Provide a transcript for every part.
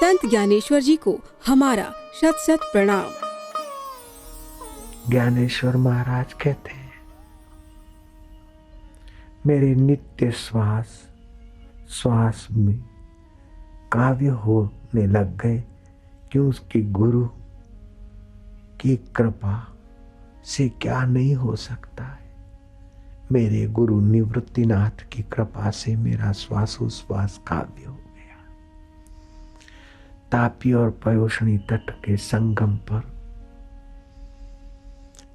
संत ज्ञानेश्वर जी को हमारा शत शत प्रणाम। ज्ञानेश्वर महाराज कहते हैं, मेरे नित्य श्वास श्वास में काव्य होने लग गए कि उसकी गुरु की कृपा से क्या नहीं हो सकता है। मेरे गुरु निवृत्तिनाथ की कृपा से मेरा श्वासोश्वास काव्य हो गया। तापी और पयोषणी तट के संगम पर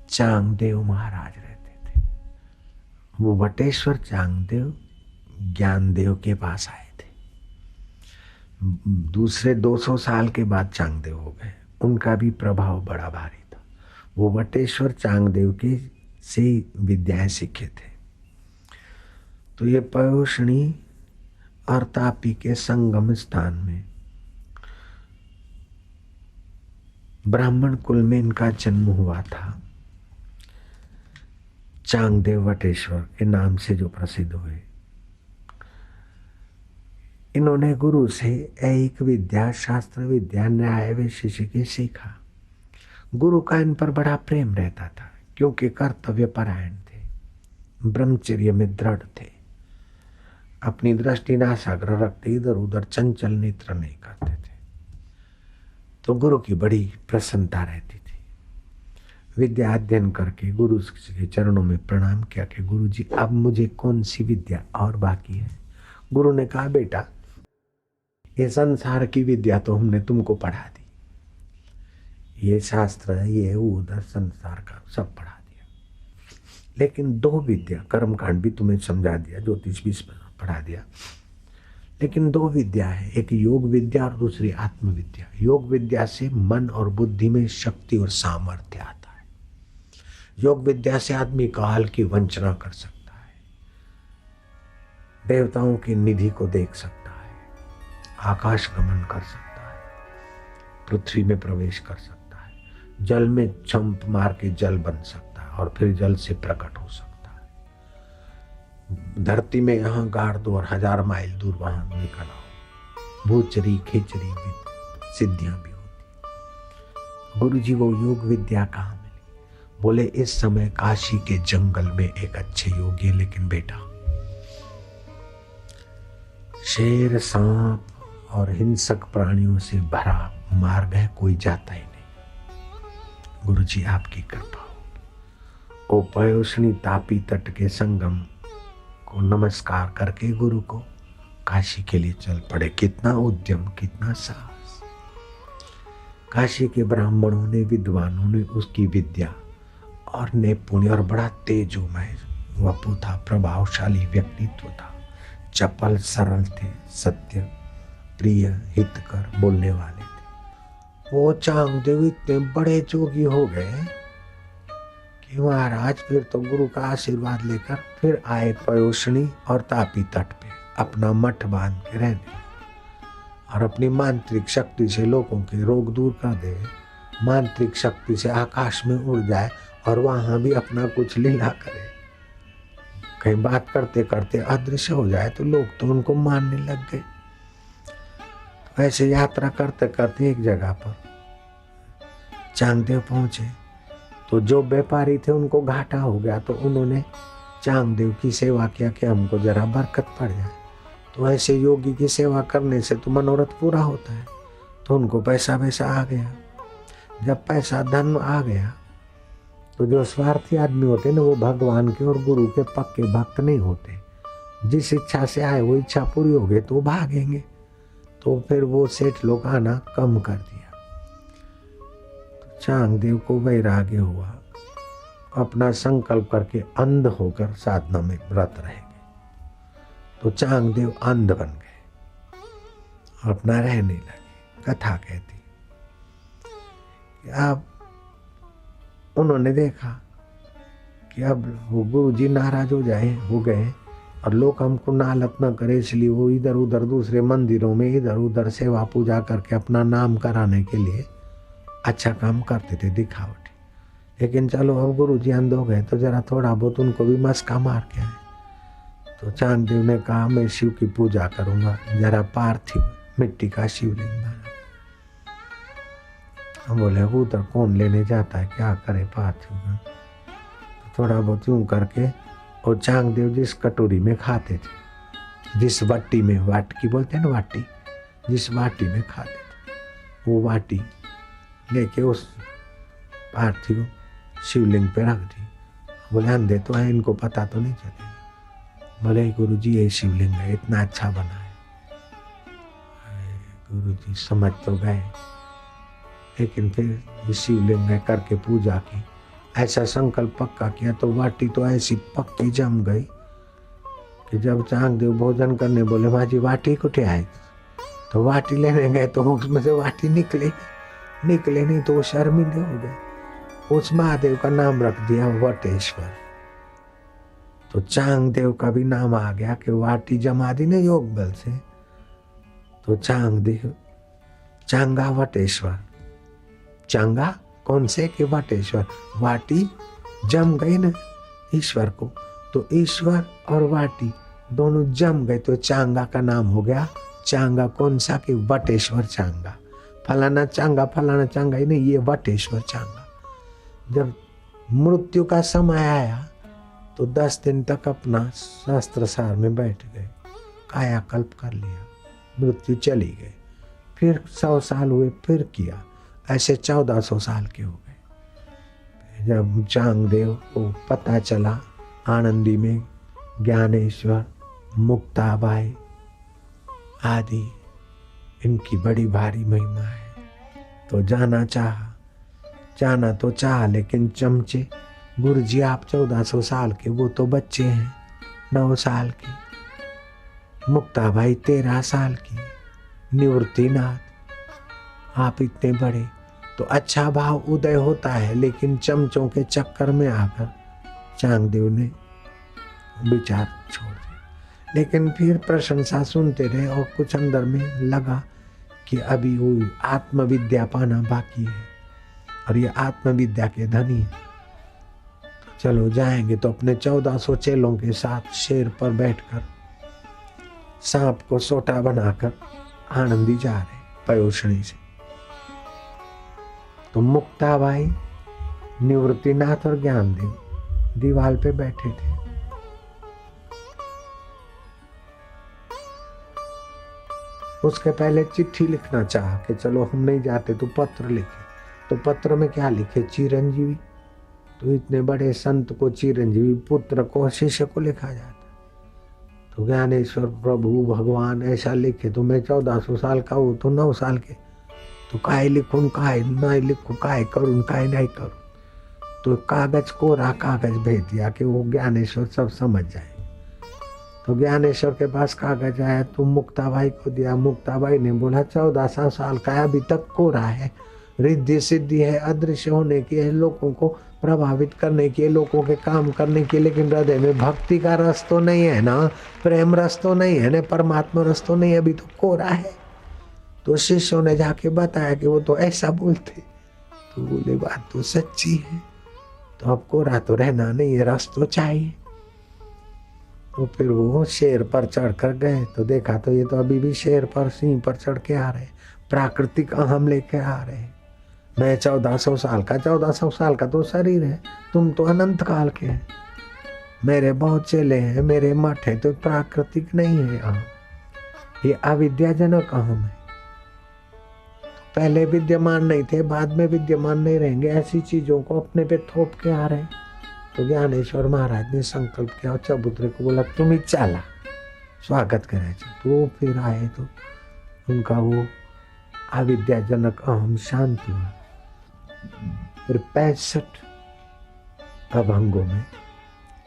चांगदेव महाराज रहते थे। वो वटेश्वर चांगदेव ज्ञानदेव के पास आए थे। दूसरे 200 साल के बाद चांगदेव हो गए। उनका भी प्रभाव बड़ा भारी था। वो वटेश्वर चांगदेव के से विद्याएं सीखे थे। तो ये पयोषणी और तापी के संगम स्थान में ब्राह्मण कुल में इनका जन्म हुआ था। चांगदेव वटेश्वर के नाम से जो प्रसिद्ध हुए। इन्होंने गुरु से ऐहिक विद्या, शास्त्र विद्या, न्याय वैशेषिक के सीखा। गुरु का इन पर बड़ा प्रेम रहता था क्योंकि कर्तव्य परायण थे, ब्रह्मचर्य में दृढ़ थे, अपनी दृष्टि नासाग्र रखते, इधर उधर चंचल नेत्र नहीं करते थे। तो गुरु की बड़ी प्रसन्नता रहती थी। विद्या अध्ययन करके गुरु के चरणों में प्रणाम किया कि गुरु जी अब मुझे कौन सी विद्या और बाकी है। गुरु ने कहा, बेटा ये संसार की विद्या तो हमने तुमको पढ़ा दी, ये शास्त्र ये उधर संसार का सब पढ़ा दिया, लेकिन 2 विद्या, कर्मकांड भी तुम्हें समझा दिया, ज्योतिष भी पढ़ा दिया, लेकिन 2 विद्या है, एक योग विद्या और दूसरी आत्म विद्या। योग विद्या से मन और बुद्धि में शक्ति और सामर्थ्य आता है। योग विद्या से आदमी काल की वंचना कर सकता है, देवताओं की निधि को देख सकता है, आकाश गमन कर सकता है, पृथ्वी में प्रवेश कर सकता है, जल में छंप मार के जल बन सकता है और फिर जल से प्रकट हो सकता है। धरती में यहाँ गाड़ दो और 1000 माइल दूर वहां निकल आओ, भूचरी खिचड़ी सिद्धियां भी होती। गुरु जी वो योग विद्या कहाँ मिली? बोले इस समय काशी के जंगल में एक अच्छे योगी, लेकिन बेटा शेर, सांप और हिंसक प्राणियों से भरा मार्ग है, कोई जाता ही नहीं। गुरु जी आपकी कृपा हो। ओ पयोषणी तापी तट के संगम को नमस्कार करके गुरु को काशी के लिए चल पड़े। कितना उद्यम, कितना साहस। काशी के ब्राह्मणों ने, विद्वानों ने उसकी विद्या और नैपुण्य और बड़ा तेजोमय वपु था, प्रभावशाली व्यक्तित्व था, चपल सरल थे, सत्य प्रिय हितकर बोलने वाले थे। वो चांगदेव इतने बड़े जोगी हो गए कि महाराज फिर तो गुरु का आशीर्वाद लेकर फिर आए पयोषणी और तापी तट पे अपना मठ बांध के रहने और अपनी मांत्रिक शक्ति से लोगों के रोग दूर कर दे, मांत्रिक शक्ति से आकाश में उड़ जाए और वहां भी अपना कुछ लीला करे। कहीं बात करते करते अदृश्य हो जाए तो लोग तो उनको मानने लग गए। ऐसे यात्रा करते करते एक जगह पर चांगदेव पहुंचे तो जो व्यापारी थे उनको घाटा हो गया, तो उन्होंने चांगदेव की सेवा किया कि हमको जरा बरकत पड़ जाए। तो ऐसे योगी की सेवा करने से तो मनोरथ पूरा होता है। तो उनको पैसा आ गया। जब पैसा धन आ गया तो जो स्वार्थी आदमी होते ना, वो भगवान के और गुरु के पक्के भक्त नहीं होते। जिस इच्छा से आए वो इच्छा पूरी हो गई तो वो भागेंगे। तो फिर वो सेठ लोग आना कम कर दिया। चांगदेव को वैराग्य हुआ, अपना संकल्प करके अंध होकर साधना में व्रत रहेंगे। तो चांगदेव अंध बन गए, अपना रहने लगे। कथा कहती कि अब उन्होंने देखा कि अब वो गुरु जी नाराज हो गए और लोग हमको नालत न करे, इसलिए वो इधर उधर दूसरे मंदिरों में इधर उधर सेवा पूजा करके अपना नाम कराने के लिए अच्छा काम करते थे, दिखावटी। लेकिन चलो अब गुरु जी अंध हो गए तो जरा थोड़ा बहुत उनको भी मस्का मार के आए। तो चांगदेव ने कहा मैं शिव की पूजा करूंगा, जरा पार्थिव मिट्टी का शिवलिंग बना। हम बोले कबूतर कौन लेने जाता है, क्या करे पार्थिव। तो थोड़ा बहुत यूं करके, और चांगदेव जिस कटोरी में खाते थे, जिस वाटी में, वाटकी बोलते हैं ना वाटी, जिस वाटी में खाते थे, वो वाटी लेके उस पार्थिव शिवलिंग पे रख दी। बोले अंधे तो है, इनको पता तो नहीं चलेगा। बोले गुरुजी ये शिवलिंग है, इतना अच्छा बना है। गुरुजी समझ तो गए, लेकिन फिर शिवलिंग में करके पूजा की, ऐसा संकल्प पक्का किया तो वाटी तो ऐसी पक्की जम गई कि जब चांगदेव भोजन करने बोले माँ जी वाटी कुठे आए, तो वाटी लेने गए तो उसमें से वाटी निकले नहीं, तो वो शर्मिंदे हो गए। उस महादेव का नाम रख दिया वटेश्वर। तो चांगदेव का भी नाम आ गया कि वाटी जमा दी ने योग बल से, तो चांगदेव चांगा वटेश्वर। चांगा कौन से के वटेश्वर, वाटी जम गई ना ईश्वर को, तो ईश्वर और वाटी दोनों जम गए तो चांगा का नाम हो गया चांगा। कौन सा कि वटेश्वर चांगा, फलाना चांगा ही नहीं, ये वटेश्वर चांगा। जब मृत्यु का समय आया तो 10 दिन तक अपना शास्त्रसार में बैठ गए, कायाकल्प कर लिया, मृत्यु चली गई। फिर 100 साल हुए, फिर किया, ऐसे 1400 साल के हो गए। जब चांगदेव को पता चला आनंदी में ज्ञानेश्वर, मुक्ताबाई आदि इनकी बड़ी भारी महिमा है, तो जाना तो चाह, लेकिन चमचे गुरुजी आप 1400 साल के, वो तो बच्चे हैं 9 साल के, मुक्ताबाई 13 साल की, निवृत्तिनाथ आप इतने बड़े, तो अच्छा भाव उदय होता है। लेकिन चमचों के चक्कर में आकर चांगदेव ने विचार छोड़ दिया। लेकिन फिर प्रशंसा सुनते रहे और कुछ अंदर में लगा कि अभी वो आत्मविद्या पाना बाकी है और ये आत्मविद्या के धनी है। चलो जाएंगे तो अपने 1400 चेलों के साथ शेर पर बैठकर सांप को सोटा बनाकर आनंदी जा रहे पयोषणी से। तो मुक्ताबाई, निवृत्तिनाथ और ज्ञानदेव दीवाल पे बैठे थे। उसके पहले चिट्ठी लिखना चाहा कि चलो हम नहीं जाते तो पत्र लिखे, तो पत्र में क्या लिखे, चिरंजीवी। तो इतने बड़े संत को चिरंजीवी, पुत्र को, शिष्य को लिखा जाता। तो ज्ञानेश्वर प्रभु भगवान ऐसा लिखे, तो मैं 1400 साल का हूँ, तो 9 साल के, तो काय लिखूं काय नहीं लिखूं, काय करूं काय नहीं करूं। तो कागज कोरा कागज भेज दिया कि वो ज्ञानेश्वर सब समझ जाए। तो ज्ञानेश्वर के पास कागज आया तो मुक्ताबाई को दिया। मुक्ताबाई ने बोला 1400 साल का अभी तक कोरा है, रिद्धि सिद्धि है, अदृश्य होने की है, लोगों को प्रभावित करने की, लोगों के काम करने की, लेकिन हृदय में भक्ति का रस तो नहीं है ना, प्रेम रस तो नहीं है ना, परमात्मा रस तो नहीं है, अभी तो कोरा है। तो शिष्यों ने जाके बताया कि वो तो ऐसा बोलते। तो बोले बात तो सच्ची है, तो अब कोरा तो रहना नहीं है, रस तो चाहिए। तो फिर वो शेर पर चढ़कर गए तो देखा तो ये तो अभी भी शेर पर, सिंह पर चढ़ के आ रहे, प्राकृतिक अहम लेके आ रहे। मैं 1400 साल का, 1400 साल का तो शरीर है, तुम तो अनंत काल के हैं, मेरे बहुत चेले हैं, मेरे मठ है, तो प्राकृतिक नहीं है अहम, ये अविद्याजनक अहम है। पहले विद्यमान नहीं थे, बाद में विद्यमान नहीं रहेंगे, ऐसी चीजों को अपने पे थोप के आ रहे। तो ज्ञानेश्वर महाराज ने संकल्प किया और चबूतरे को बोला तुम ही चला स्वागत करे। तो फिर आए तो उनका वो अविद्याजनक अहम शांत हुआ। फिर 65 अभंगों में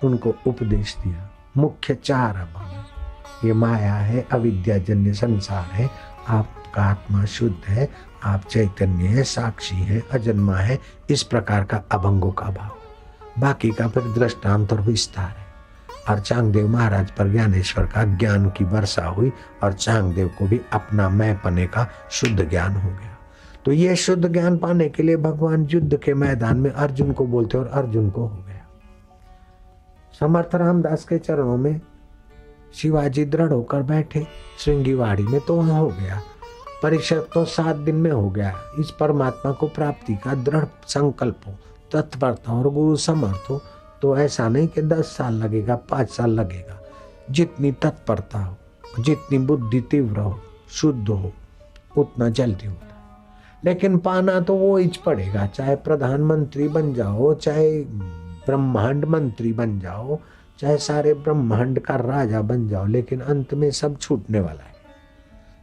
उनको उपदेश दिया। मुख्य 4 अभंग, ये माया है, अविद्याजन्य संसार है, आपका आत्मा शुद्ध है, आप चैतन्य है, साक्षी है, अजन्मा है, इस प्रकार का अभंगों का भाव। बाकी का फिर दृष्टांत और विस्तार है। और चांगदेव महाराज पर ज्ञानेश्वर का ज्ञान की वर्षा हुई और चांगदेव को भी अपना मैं पने का शुद्ध ज्ञान हो गया। तो ये शुद्ध ज्ञान पाने के लिए भगवान युद्ध के मैदान में अर्जुन को बोलते और अर्जुन को हो गया। समर्थ रामदास के चरणों में शिवाजी दृढ़ होकर बैठे श्रृंगीवाड़ी में, तो वहां हो गया। परिषद तो 7 दिन में हो गया। इस परमात्मा को प्राप्ति का दृढ़ संकल्प हो, तत्परता और गुरु समर्थ हो तो ऐसा नहीं कि 10 साल लगेगा, 5 साल लगेगा। जितनी तत्परता हो, जितनी बुद्धि तीव्र हो, शुद्ध हो, उतना जल्दी होता है। लेकिन पाना तो वो ही पड़ेगा, चाहे प्रधानमंत्री बन जाओ, चाहे ब्रह्मांड मंत्री बन जाओ, चाहे सारे ब्रह्मांड का राजा बन जाओ, लेकिन अंत में सब छूटने वाला है।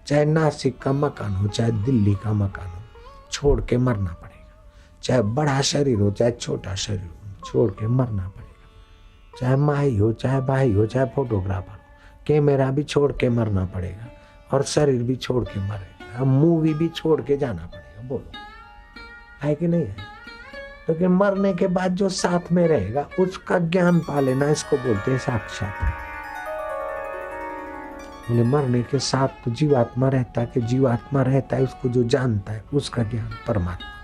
चाहे नासिक का मकान हो, चाहे दिल्ली का मकान हो, छोड़ के मरना पड़ेगा। चाहे बड़ा शरीर हो, चाहे छोटा शरीर हो, छोड़ के मरना पड़ेगा। चाहे माई हो, चाहे भाई हो, चाहे फोटोग्राफर हो, कैमरा भी छोड़ के मरना पड़ेगा और शरीर भी छोड़ के मरेगा, मूवी भी छोड़ के जाना पड़ेगा। बोलो है कि नहीं है? क्योंकि तो मरने के बाद जो साथ में रहेगा उसका ज्ञान पा लेना, इसको बोलते हैं साक्षात। मरने के साथ तो जीवात्मा रहता है, कि जीवात्मा रहता है, उसको जो जानता है उसका ज्ञान परमात्मा का।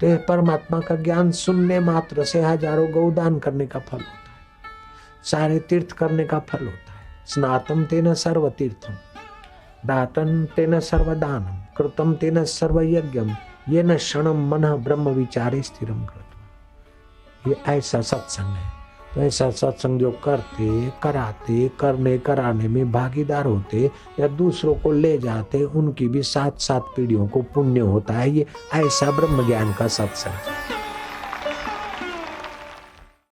तो ये परमात्मा का ज्ञान सुनने मात्र से हजारों गौदान करने का फल होता है, सारे तीर्थ करने का फल होता है। स्नातम तेन सर्व तीर्थम, दातन तेन सर्वदानम, कृतम तेन सर्व यज्ञम, ये न क्षणम मन ब्रह्म विचारे स्थिरम कृत्वा। ये ऐसा सत्संग है। तो ऐसा सत्संग जो करते, कराते, करने कराने में भागीदार होते या दूसरों को ले जाते, उनकी भी 7-7 पीढ़ियों को पुण्य होता है। ये ऐसा ब्रह्म ज्ञान का सत्संग।